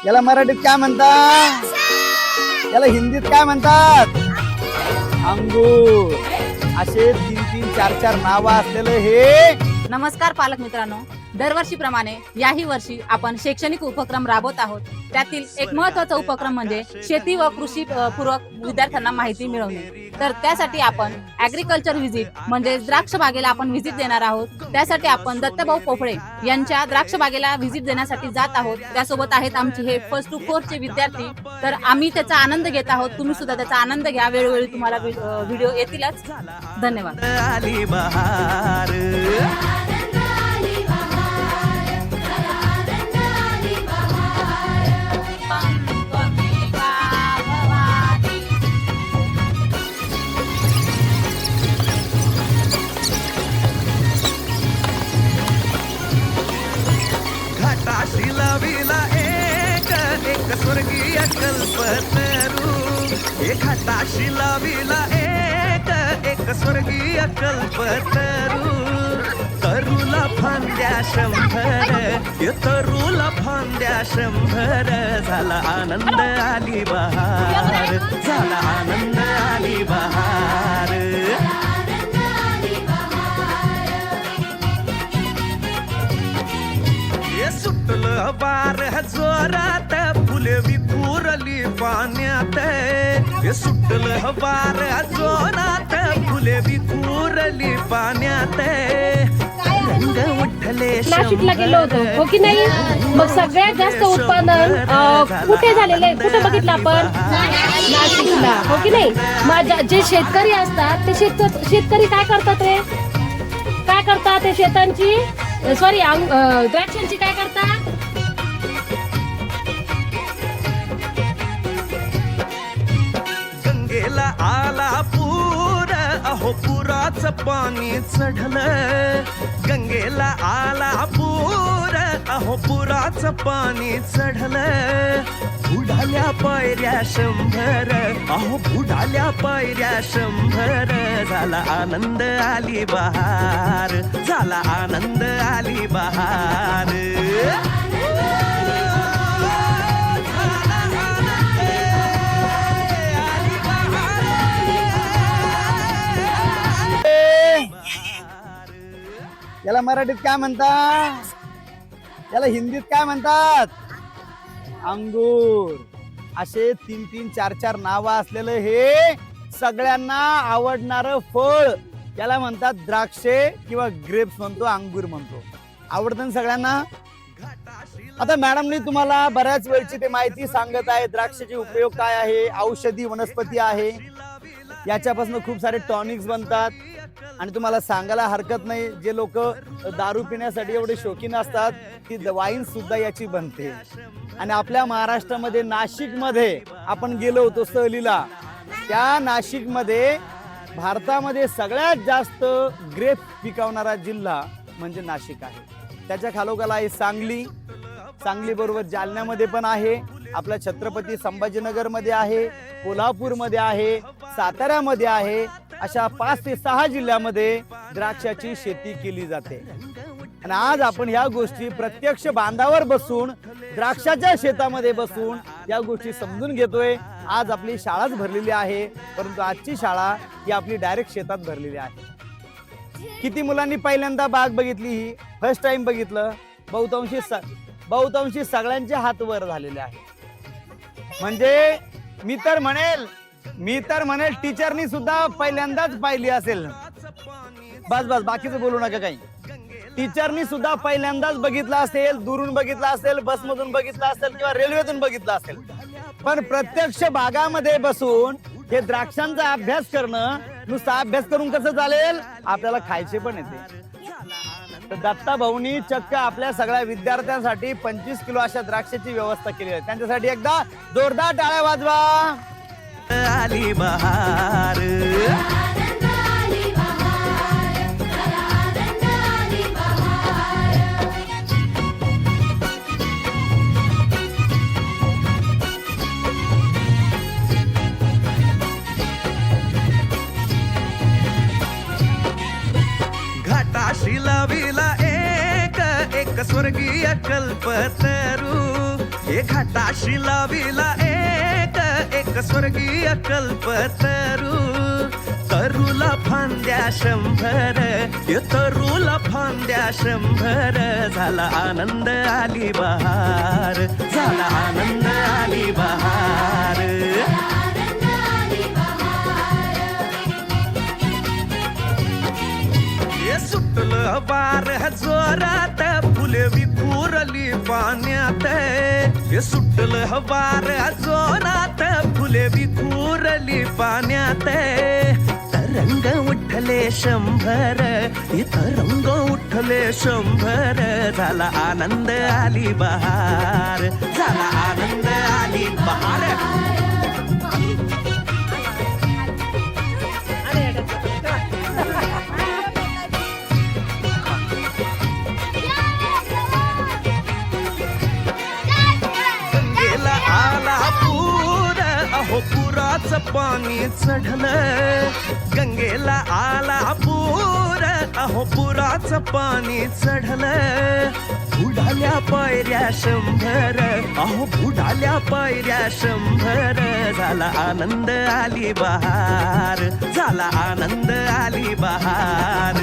याला मराठीत काय म्हणतात? याला हिंदीत काय म्हणतात? अंगूर. असे 3-3, 4-4 नाव असलेलं हे. नमस्कार पालक मित्रांनो, दरवर्षीप्रमाणे याही वर्षी आपण शैक्षणिक उपक्रम राबवत आहोत. त्यातील एक महत्त्वाचा उपक्रम म्हणजे शेती व कृषी पूरक विद्यार्थ्यांना माहिती मिळवणे. तर त्यासाठी आपण ॲग्रिकल्चर व्हिजिट म्हणजे द्राक्ष बागेला आपण व्हिजिट देणार आहोत. त्यासाठी आपण दत्तभाऊ पोफळे यांच्या द्राक्ष बागेला व्हिजिट देण्यासाठी जात आहोत. त्यासोबत आहेत आमचे हे 1st to 4th चे विद्यार्थी. तर आम्ही त्याचा आनंद घेत आहोत. तुम्ही सुद्धा त्याचा आनंद घ्या. वेळोवेळी तुम्हाला व्हिडिओ येतीलच. धन्यवाद. घाटाशी लाविला एक स्वर्गीय कल्पतरू. हे घाटाशी लाविला एक स्वर्गीय कल्पतरू. तरुला फांद्या 100, तरुला फांद्या 100. झाला आनंद आली बहार, झाला आनंद आली बहार. सुटलं बार जोरात, फुले विखुरली पाण्यात. सुटलं बार जोरात, फुले विखुरली पाण्यात. रंग उठले नाशिकला गेलो होतो हो की नाही. मग सगळ्यात जास्त उत्पादन कुठे झालेलं आहे? कुठे बघितलं आपण? नाशिकला हो की नाही. माझ्या जे शेतकरी असतात ते शेतकरी काय करतात रे? काय करतात ते शेतांची सॉरी द्राक्षांची काय करतात? गंगेला आला पूर, अहो पुराचं पाणी चढलं. गंगेला आला पूर, अहो पुराचं पाणी चढलं. बुडाल्या पायऱ्या 100, अहो बुडाल्या पायऱ्या 100. झाला आनंद आली बहार, झाला आनंद आली बहार. याला मराठीत काय म्हणतात? याला हिंदीत काय म्हणतात? अंगूर. असे 3-3, 4-4 नाव असलेलं हे सगळ्यांना आवडणारं फळ याला म्हणतात द्राक्षे किंवा ग्रेप्स म्हणतो, अंगूर म्हणतो. आवडतं ना सगळ्यांना? आता मॅडमनी तुम्हाला बऱ्याच वेळची ते माहिती सांगत आहे. द्राक्षाचे उपयोग काय आहे, औषधी वनस्पती आहे, याच्यापासून खूप सारे टॉनिक्स बनतात. आणि तुम्हाला सांगायला हरकत नाही, जे लोक दारू पिण्यासाठी एवढे शौकीन असतात ती वाईन सुद्धा याची बनते. आणि आपल्या महाराष्ट्रामध्ये नाशिकमध्ये आपण गेलो होतो सहलीला. त्या नाशिकमध्ये भारतामध्ये सगळ्यात जास्त ग्रेप पिकवणारा जिल्हा म्हणजे नाशिक आहे. त्याच्या खालोखाल आहे सांगली. सांगली बरोबर जालन्यामध्ये पण आहे, आपल्या छत्रपती संभाजीनगर मध्ये आहे, कोल्हापूर मध्ये आहे, साताऱ्यामध्ये आहे. अशा 5 ते 6 जिल्ह्यामध्ये द्राक्षाची शेती केली जाते. आणि आज आपण ह्या गोष्टी प्रत्यक्ष बांधावर बसून, द्राक्षाच्या शेतामध्ये बसून या गोष्टी समजून घेतोय. आज आपली शाळाच भरलेली आहे, परंतु आजची शाळा ही आपली डायरेक्ट शेतात भरलेली आहे. किती मुलांनी पहिल्यांदा बाग बघितली? ही फर्स्ट टाइम बघितलं. बहुतांशी सगळ्यांचे हात वर झालेले आहे. म्हणजे मी तर म्हणेल टीचरनी सुद्धा पहिल्यांदाच पाहिली असेल. बस बाकीचं बोलू नका काही. टीचरनी सुद्धा पहिल्यांदाच बघितलं असेल, दुरून बघितलं असेल, बसमधून बघितलं असेल किंवा रेल्वेतून बघितलं असेल. पण प्रत्यक्ष बागामध्ये बसून हे द्राक्षांचा अभ्यास करणं, नुसता अभ्यास करून कसं चालेल, आपल्याला खायचे पण येते. तर दत्ता भाऊनी चक्क आपल्या सगळ्या विद्यार्थ्यांसाठी 25 किलो अशा द्राक्षाची व्यवस्था केली आहे. त्यांच्यासाठी एकदा जोरदार टाळ्या वाजवा. आली बहार. घाटाशी लाविला एक स्वर्गीय कल्पतरू. हे घाटाशी लाविला एक स्वर्गीय कल्पतरू तरुला फांद्या 100 हे तरुला फांद्या 100 झाला आनंद आली बहार झाला आनंद आली बहार हे सुटलं वार जोरात फुले विखुरली पाण्यात हे सुटलं वार जोरात फुले विखुरली पाण्यात तरंग उठले 100 हे तरंग उठले 100 झाला आनंद आली बहार झाला आनंद आली बहार आला पूर अहो पुराचं पाणी चढलं गंगेला आला पूर अहो पुराचं पाणी चढलं बुडाल्या पायऱ्या 100 अहो बुडाल्या पायऱ्या 100 झाला आनंद आली बहार झाला आनंद आली बहार